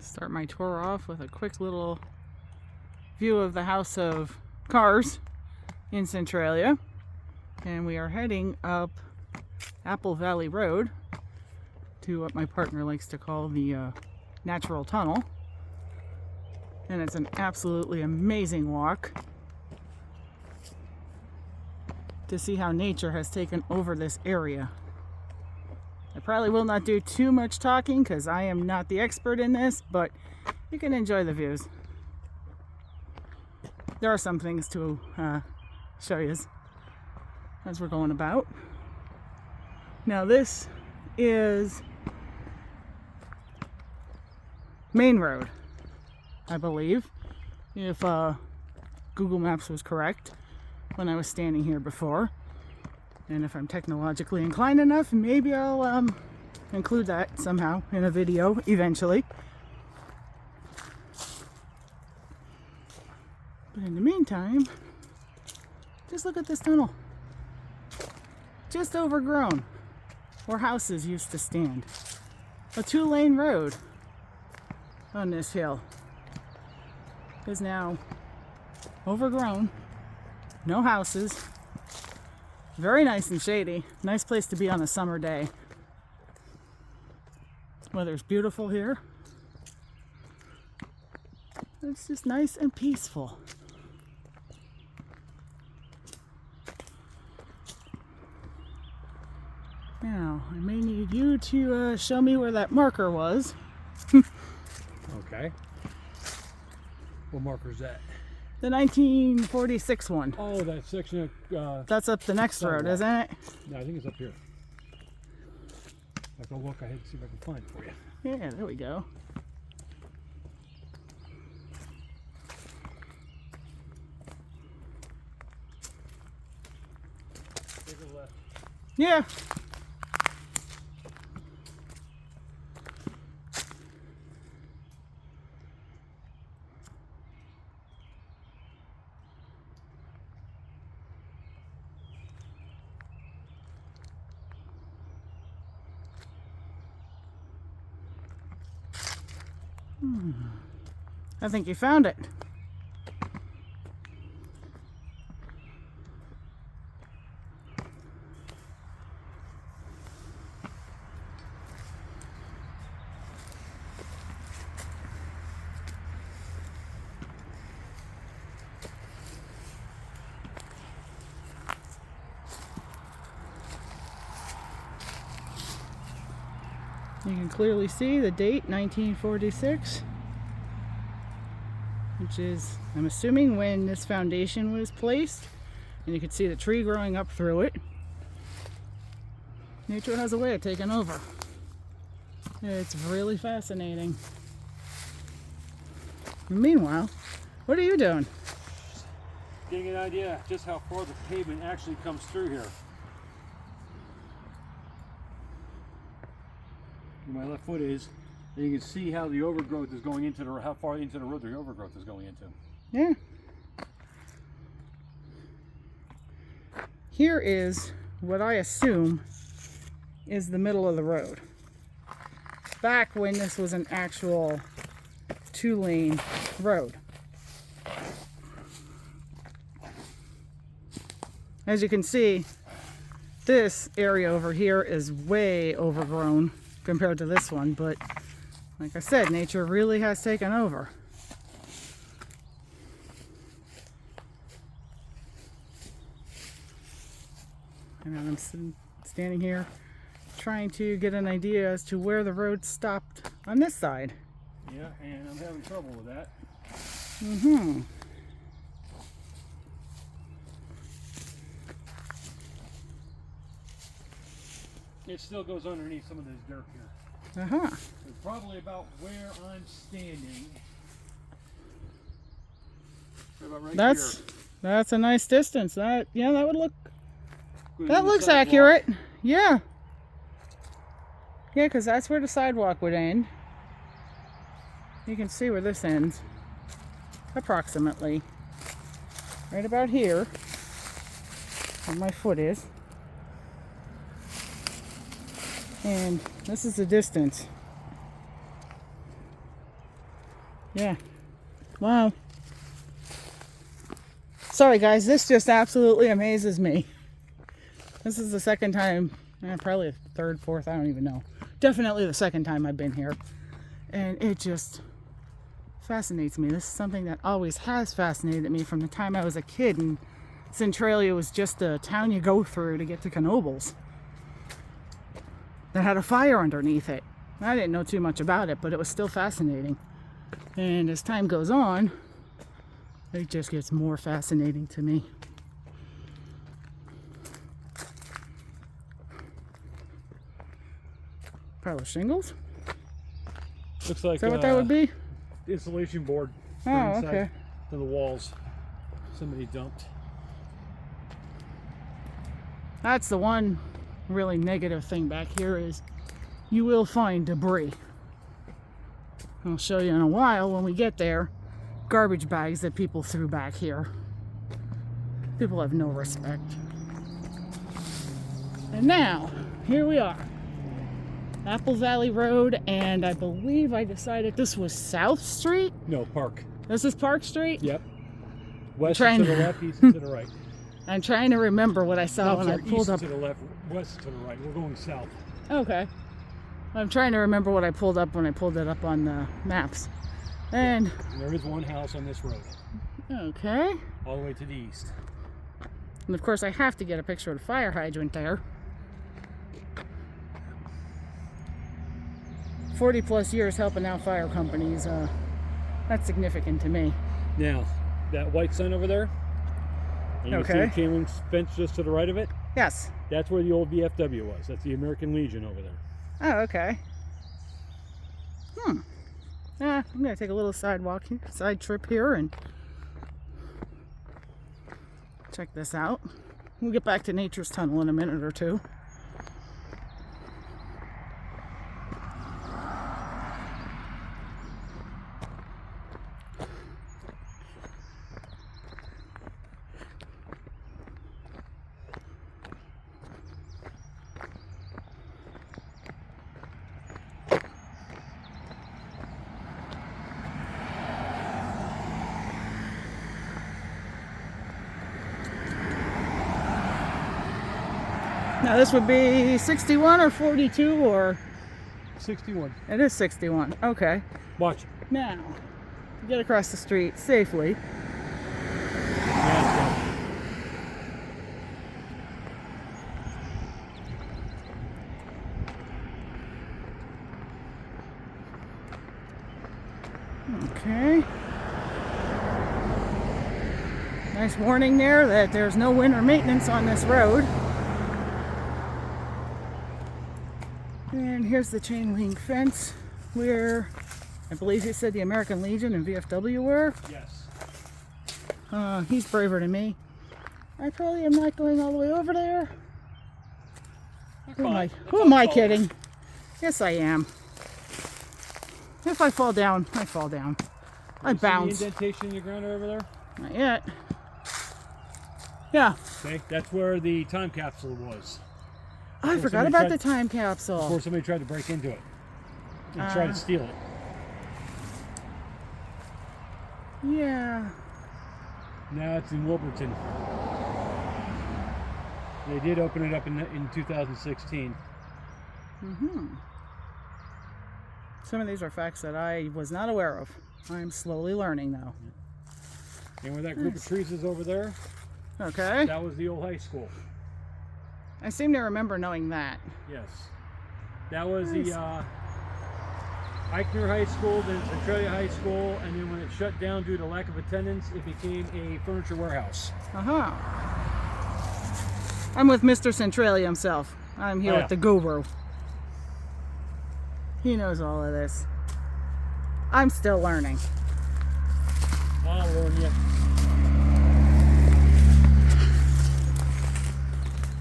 Start my tour off with a quick little view of the House of Cars in Centralia. And we are heading up Apple Valley Road to what my partner likes to call the natural tunnel. And it's an absolutely amazing walk to see how nature has taken over this area. I probably will not do too much talking because I am not the expert in this, but you can enjoy the views. There are some things to show you as we're going about. Now this is Main Road, I believe, if Google Maps was correct when I was standing here before. And if I'm technologically inclined enough, maybe I'll include that somehow in a video eventually. But in the meantime, just look at this tunnel. Just overgrown where houses used to stand. A 2-lane road on this hill is now overgrown, no houses. Very nice and shady. Nice place to be on a summer day. Weather's beautiful here. It's just nice and peaceful. Now, I may need you to show me where that marker was. Okay. What marker is that? The 1946 one. Oh, that section of... That's up the next road, isn't it? No, I think it's up here. I have to look ahead and see if I can find it for you. Yeah, there we go. Take a left. Yeah. I think you found it. You can clearly see the date, 1946. Which is, I'm assuming, when this foundation was placed. And you can see the tree growing up through it. Nature has a way of taking over. It's really fascinating. Meanwhile, what are you doing? Getting an idea just how far the pavement actually comes through here. Where my left foot is, and you can see how the overgrowth is going into how far into the road the overgrowth is going into. Yeah. Here is what I assume is the middle of the road. Back when this was an actual 2-lane road. As you can see, this area over here is way overgrown compared to this one, but like I said, nature really has taken over. And I'm standing here trying to get an idea as to where the road stopped on this side. Yeah, and I'm having trouble with that. Mm-hmm. It still goes underneath some of this dirt here. Uh-huh. So probably about where I'm standing. About right here. That's a nice distance. That would look. That looks sidewalk. accurate. Yeah. Yeah, because that's where the sidewalk would end. You can see where this ends. Approximately. Right about here. Where my foot is. And this is the distance Yeah. Wow. Sorry guys, this just absolutely amazes me. This is the second time, probably the third, fourth, I don't even know. Definitely the second time I've been here. And it just fascinates me. This is something that always has fascinated me from the time I was a kid, and Centralia was just a town you go through to get to Knoebels that had a fire underneath it. I didn't know too much about it, but it was still fascinating. And as time goes on, it just gets more fascinating to me. Pile of shingles? Looks like Is that what that would be? Insulation board. Oh, inside okay. To the walls. Somebody dumped. That's the one really negative thing back here is you will find debris. I'll show you in a while when we get there. Garbage bags that people threw back here. People have no respect. And now, here we are. Apple Valley Road, and I believe I decided this was South Street? No, Park. This is Park Street? Yep. West is to the left, east is to the right. I'm trying to remember what I saw when I pulled east up. To the left, west to the right. We're going south. Okay. I'm trying to remember what I pulled up when I pulled it up on the maps. And there is one house on this road. Okay. All the way to the east. And of course I have to get a picture of the fire hydrant there. 40 plus years helping out fire companies. That's significant to me. Now, that white sign over there, and you see the chain link fence just to the right of it? Yes. That's where the old VFW was. That's the American Legion over there. Oh, okay. Yeah, I'm gonna take a little side trip here and check this out. We'll get back to Nature's Tunnel in a minute or two. Now this would be 61 or 42 or? 61. It is 61. Okay. Watch. Now, to get across the street safely. Okay. Nice warning there that there's no winter maintenance on this road. And here's the chain link fence where I believe he said the American Legion and VFW were. Yes. He's braver than me. I probably am not going all the way over there. Who am I kidding? Yes, I am. If I fall down, I fall down. I bounce. See the indentation in the ground over there? Not yet. Yeah. Okay, that's where the time capsule was. I forgot about the time capsule. Before somebody tried to break into it and try to steal it. Yeah. Now it's in Wilburton. They did open it up in 2016. Some of these are facts that I was not aware of. I'm slowly learning though. And where that group of trees is over there, okay, that was the old high school. I seem to remember knowing that. Yes. That was the Eichner High School, then Centralia High School, and then when it shut down due to lack of attendance, it became a furniture warehouse. I'm with Mr. Centralia himself. I'm here with the guru. He knows all of this. I'm still learning. I'll learn you.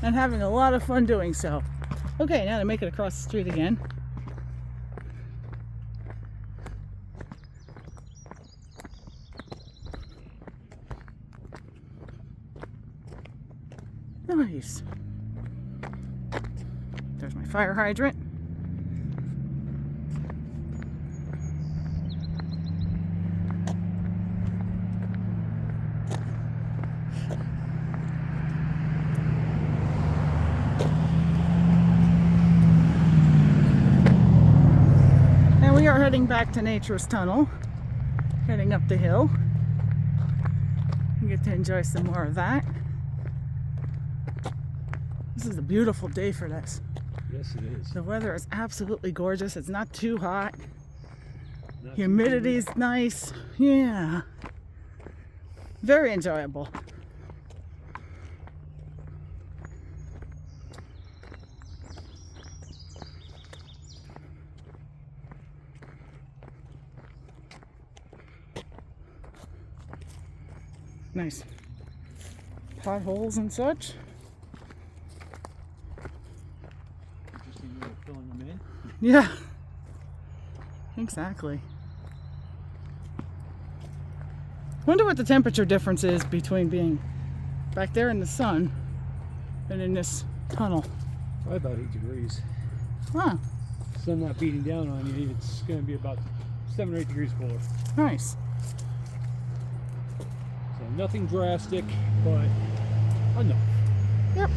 And having a lot of fun doing so. Okay, now to make it across the street again. Nice. There's my fire hydrant. we are heading back to Nature's Tunnel, heading up the hill. We get to enjoy some more of that. This is a beautiful day for this. Yes, it is. The weather is absolutely gorgeous. It's not too hot. Not Humidity's nice. Yeah. Very enjoyable. Nice potholes and such. Interesting way of filling them in. Yeah, exactly. Wonder what the temperature difference is between being back there in the sun and in this tunnel. Probably about 8 degrees. Huh, Sun not beating down on you, it's going to be about 7 or 8 degrees cooler. nice. So nothing drastic, but enough. Yep.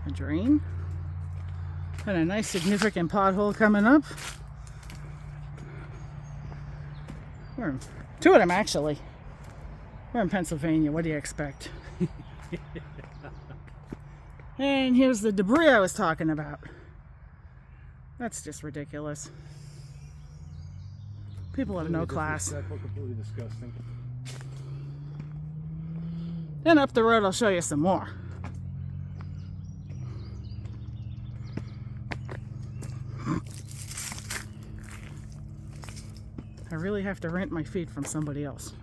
A drain. And a nice significant pothole coming up. Two of them actually. We're in Pennsylvania, what do you expect? And here's the debris I was talking about. That's just ridiculous. People have no class. Completely disgusting. And up the road I'll show you some more. I really have to rent my feet from somebody else.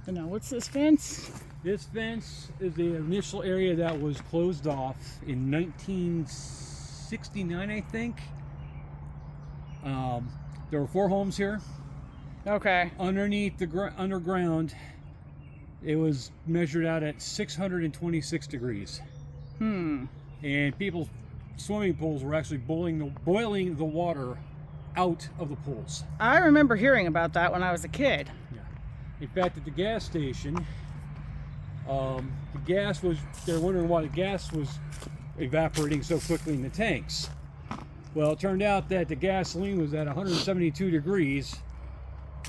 And now what's this fence? This fence is the initial area that was closed off in 1969, I think. There were 4 homes here. Okay. Underneath the underground, it was measured out at 626 degrees. And people's swimming pools were actually boiling the water out of the pools. I remember hearing about that when I was a kid. Yeah. In fact, at the gas station, they're wondering why the gas was evaporating so quickly in the tanks. Well, it turned out that the gasoline was at 172 degrees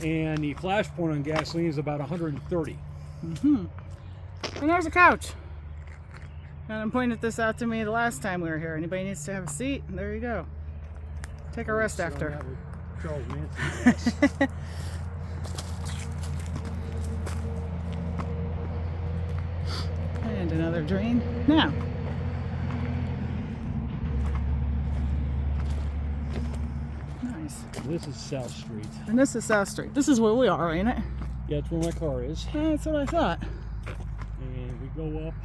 and the flash point on gasoline is about 130. And there's a couch. And pointed this out to me the last time we were here. Anybody needs to have a seat? There you go. Take a rest after. Charles Manson. And another drain. Now. Nice. This is South Street. And this is South Street. This is where we are, ain't it? Yeah, it's where my car is. That's what I thought. And we go up.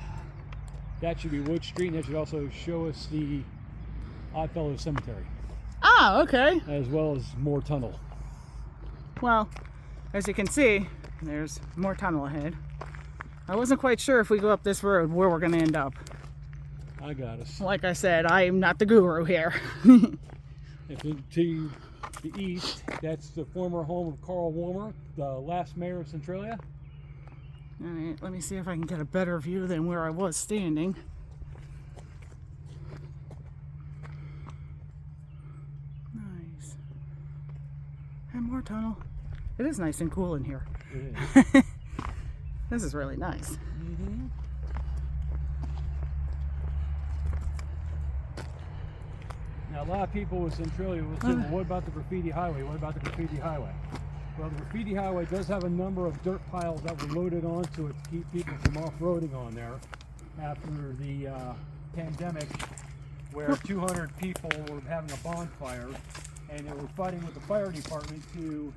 That should be Wood Street, and that should also show us the Oddfellows Cemetery. Oh, okay. As well as more tunnel. Well, as you can see, there's more tunnel ahead. I wasn't quite sure if we go up this road where we're going to end up. I got us. Like I said, I am not the guru here. If to the east, that's the former home of Carl Warmer, the last mayor of Centralia. All right, let me see if I can get a better view than where I was standing. Nice. And more tunnel. It is nice and cool in here. It is. This is really nice. Now, a lot of people with Centralia will say, well, what about the graffiti highway? What about the graffiti highway? Well, the graffiti highway does have a number of dirt piles that were loaded onto it to keep people from off-roading on there after the pandemic, where 200 people were having a bonfire and they were fighting with the fire department to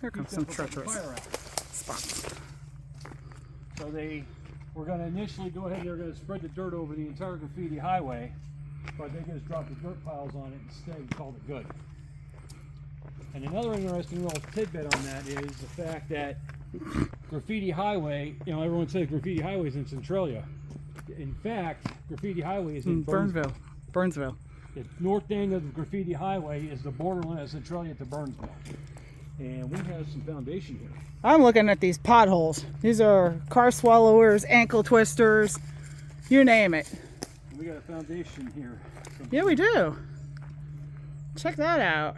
Here comes some treacherous fire out. spots. So they were going to initially go ahead and they're going to spread the dirt over the entire graffiti highway, but they just dropped the dirt piles on it instead and called it good. And another interesting little tidbit on that is the fact that Graffiti Highway, you know, everyone says Graffiti Highway is in Centralia. In fact, Graffiti Highway is in Burnsville. Burnsville. The north end of the Graffiti Highway is the borderline of Centralia to Burnsville. And we have some foundation here. I'm looking at these potholes. These are car swallowers, ankle twisters, you name it. And we got a foundation here. Yeah, we do. Check that out.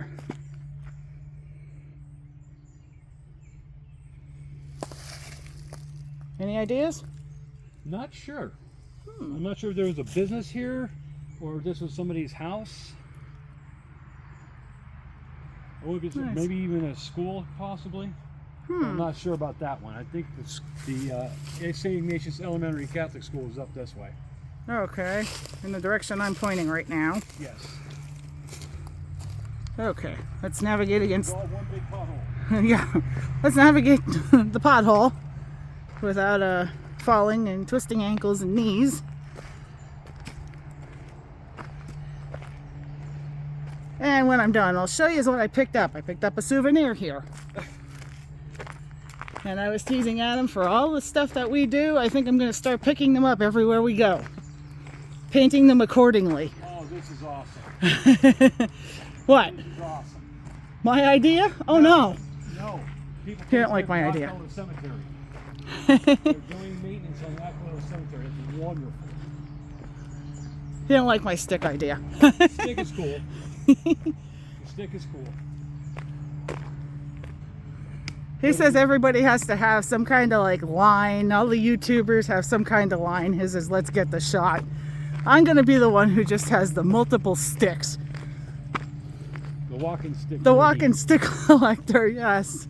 Any ideas? Not sure. I'm not sure if there was a business here or if this was somebody's house. Or if it's Nice. maybe even a school, possibly. I'm not sure about that one. I think the St. Ignatius Elementary Catholic School is up this way. Okay, in the direction I'm pointing right now. Yes. Okay, let's navigate It's against. all one big pothole. Yeah, let's navigate the pothole without falling and twisting ankles and knees. And when I'm done, I'll show you what I picked up. I picked up a souvenir here. And I was teasing Adam for all the stuff that we do. I think I'm going to start picking them up everywhere we go. Painting them accordingly. Oh, this is awesome. What? This is awesome. My idea? Oh no. No. People You don't like my idea. Rockefeller Cemetery. They're doing maintenance on Rockefeller Cemetery. It's wonderful. You don't like my stick idea. Stick is cool. The stick is cool. He says everybody has to have some kind of like line. All the YouTubers have some kind of line. His is let's get the shot. I'm going to be the one who just has the multiple sticks. The walking stick. The walking stick collector, yes.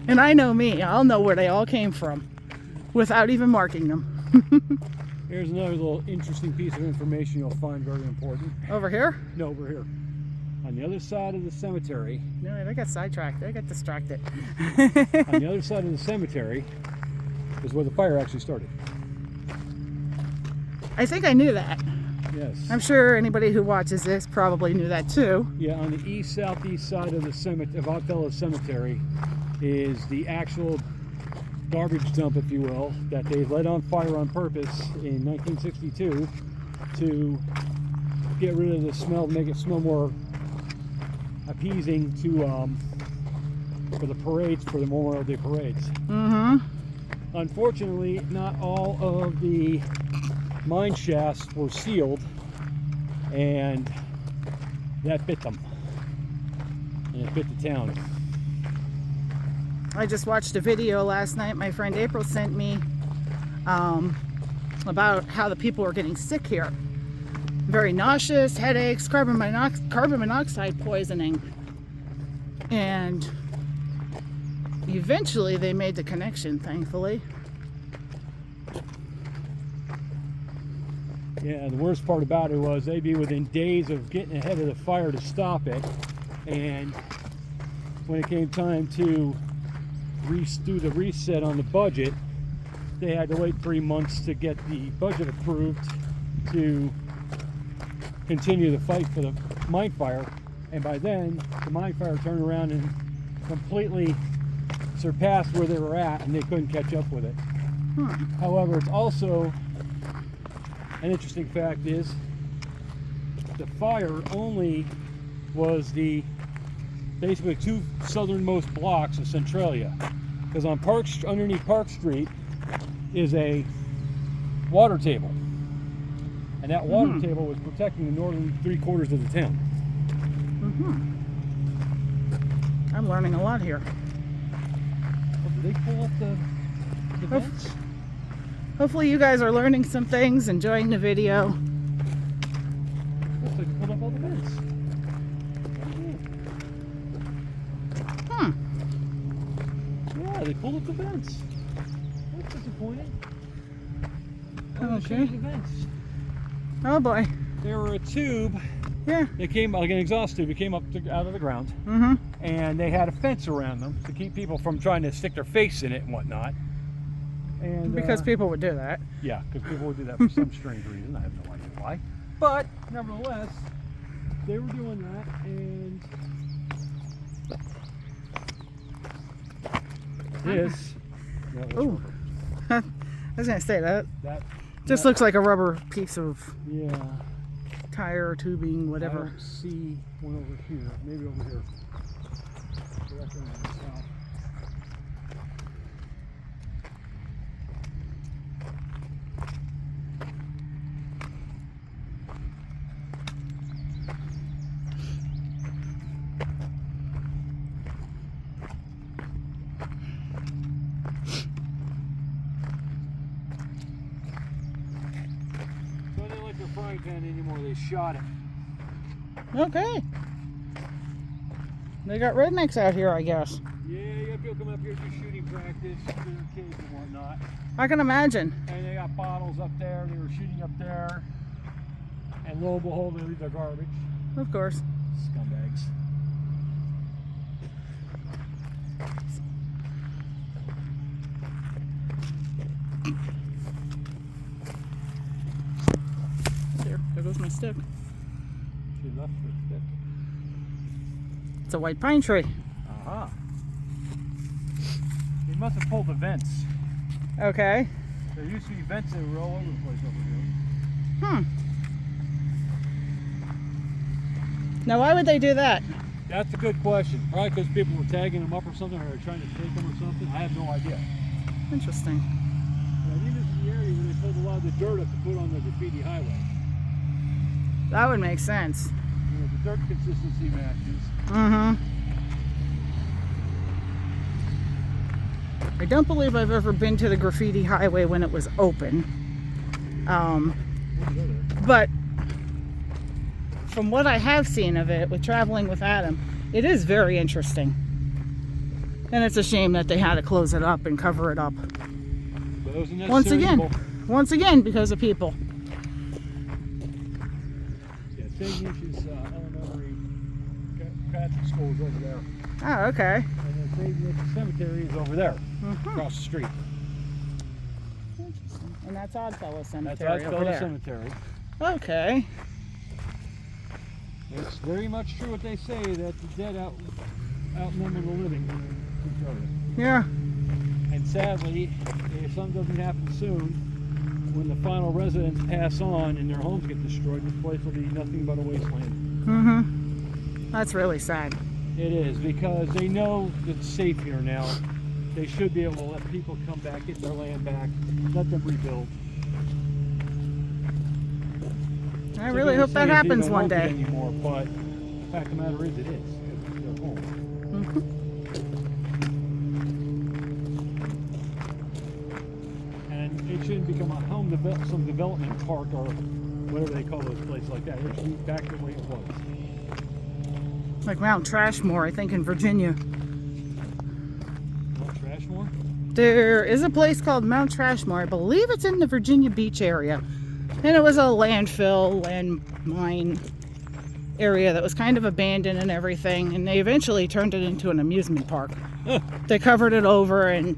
And I know me. I'll know where they all came from without even marking them. Here's another little interesting piece of information you'll find very important. Over here? No, over here. On the other side of the cemetery. No, I got sidetracked. I got distracted. On the other side of the cemetery is where the fire actually started. I think I knew that. Yes. I'm sure anybody who watches this probably knew that too. Yeah, on the southeast side of the cemetery, of Oddfellow Cemetery, is the actual garbage dump, if you will, that they lit on fire on purpose in 1962 to get rid of the smell, make it smell more appeasing to for the parades, for the Memorial Day parades. Mm-hmm. Unfortunately, not all of the mine shafts were sealed, and that bit them, and it bit the town. I just watched a video last night my friend April sent me about how the people are getting sick here. Very nauseous, headaches, carbon monoxide poisoning. And eventually they made the connection, thankfully. Yeah, the worst part about it was they'd be within days of getting ahead of the fire to stop it, and when it came time to do the reset on the budget, they had to wait 3 months to get the budget approved to continue the fight for the mine fire, and by then the mine fire turned around and completely surpassed where they were at, and they couldn't catch up with it. However, it's also an interesting fact is the fire only was the basically two southernmost blocks of Centralia, because on underneath Park Street is a water table, and that water table was protecting the northern 3/4 of the town. I'm learning a lot here. Oh, did they pull up the vents? Hopefully you guys are learning some things, enjoying the video. Looks like they pulled up all the vents. Yeah, they pulled up the vents. That's disappointing. Oh, Okay. changed the vents. Oh boy. They were a tube. Yeah. It came like an exhaust tube. It came up out of the ground. Mm-hmm. And they had a fence around them to keep people from trying to stick their face in it and whatnot. And Because people would do that. yeah, because people would do that for some strange reason. I have no idea why. But nevertheless, they were doing that, and this. Oh, I was gonna say that. That Just looks like a rubber piece of yeah. tire, tubing, I whatever. don't see one over here. Maybe over here. Directly on the south. So they don't like their frying pan anymore. They shot it. Okay. They got rednecks out here, I guess. Yeah, you got people come up here do shooting practice for their kids and whatnot. I can imagine. And they got bottles up there. They were shooting up there. And lo and behold, they leave their garbage. Of course. Scumbags. There goes my stick. She left her stick. It's a white pine tree. Uh-huh. They must have pulled the vents. Okay. There used to be vents that were all over the place over here. Now, why would they do that? That's a good question. Probably because people were tagging them up or something, or trying to take them or something. I have no idea. Interesting. But I think this is the area where they pulled a lot of the dirt up to put on the graffiti highway. That would make sense. You know, the dirt consistency matches. Mm-hmm. I don't believe I've ever been to the graffiti highway when it was open. But from what I have seen of it with traveling with Adam, it is very interesting. And it's a shame that they had to close it up and cover it up. Once again, because of people. Yeah, St. Lucia's Elementary Catholic School is over there. Oh, okay. And then St. Lucia's Cemetery is over there, across the street. Interesting. And that's Oddfellow Cemetery That's over Oddfellow there. Cemetery. Okay. It's very much true what they say, that the dead outnumber the living in Centralia. Yeah. And sadly, if something doesn't happen soon, when the final residents pass on and their homes get destroyed, this place will be nothing but a wasteland. Mm-hmm. That's really sad. It is, because they know it's safe here now. They should be able to let people come back, get their land back, let them rebuild. I really hope that happens one day. Anymore, but the fact of the matter is, it is. It's their home. Mm-hmm. And it shouldn't become a home some development park or whatever they call those places like that. It should be back the way it was. Like Mount Trashmore, I think, in Virginia. Mount Trashmore? There is a place called Mount Trashmore. I believe it's in the Virginia Beach area. And it was a landmine area that was kind of abandoned and everything. And they eventually turned it into an amusement park. They covered it over, and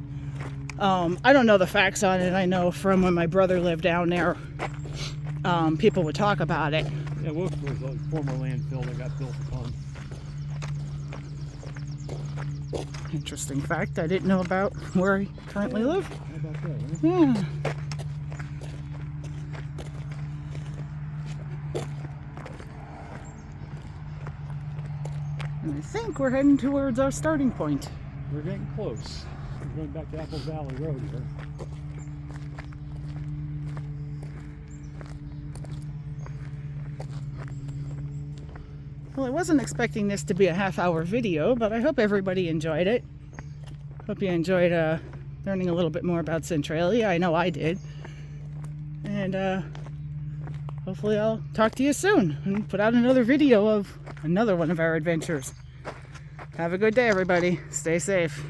I don't know the facts on it. I know from when my brother lived down there, people would talk about it. Yeah, Wolf was a former landfill that got built upon. Interesting fact I didn't know about where I currently live. How about that, huh? Yeah. And I think we're heading towards our starting point. We're getting close. We're going back to Apple Valley Road here. Well, I wasn't expecting this to be a half-hour video, but I hope everybody enjoyed it. Hope you enjoyed learning a little bit more about Centralia. I know I did. And hopefully I'll talk to you soon and put out another video of another one of our adventures. Have a good day, everybody. Stay safe.